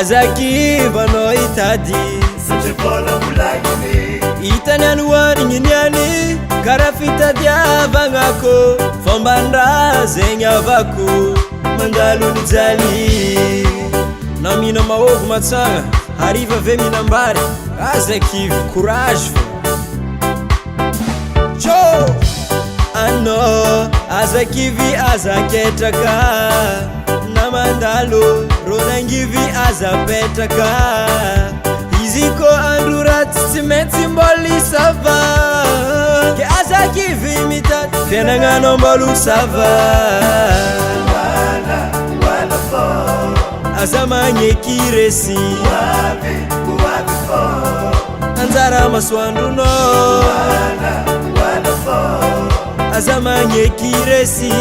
azakiva no itady itany anohanigny niany kara fitadiavagnako fomban-draha zegny avako mandalo nijaly na mina mahovo matsagna hariva ave minambary azakivy courage cho ano azakivy azaketraka na mandalo ronangivy azapetraka izy ko andro ratsy tsy maintsy mboly sava ke azakivy mitady fiainagnanao mbolo sava aza magneky resy anjara masoandronao aza magneky resy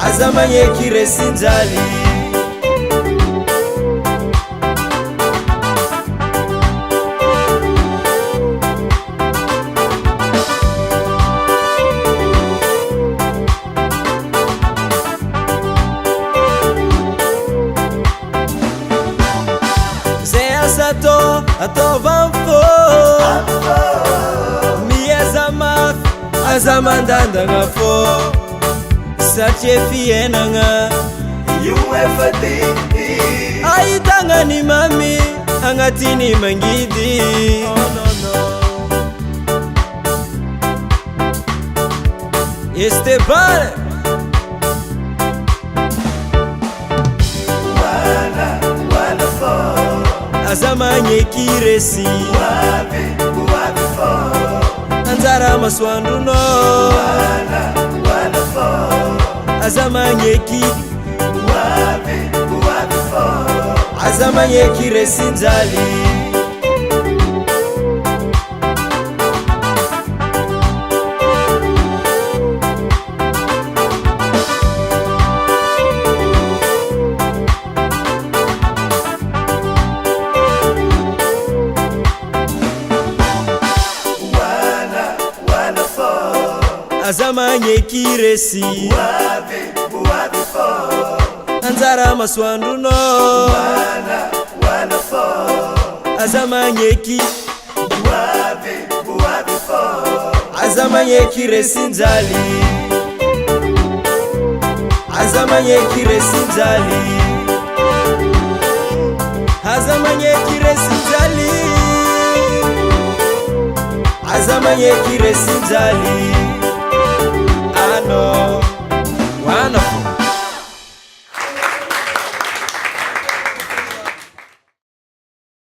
aza magneky resy njaly ataovany fô mieza mafy aza mandandagna fô satria fiainagna io efa dity ahitagna ny mamy agnatiny mangidy Esteban aza magneky resy anjara masoandronao aza magneky resy njaly aza magneky resy anjara masoandronao aza magneky resy njaly aza magneky resy njaly aza magneky resy njaly aza magneky resy njaly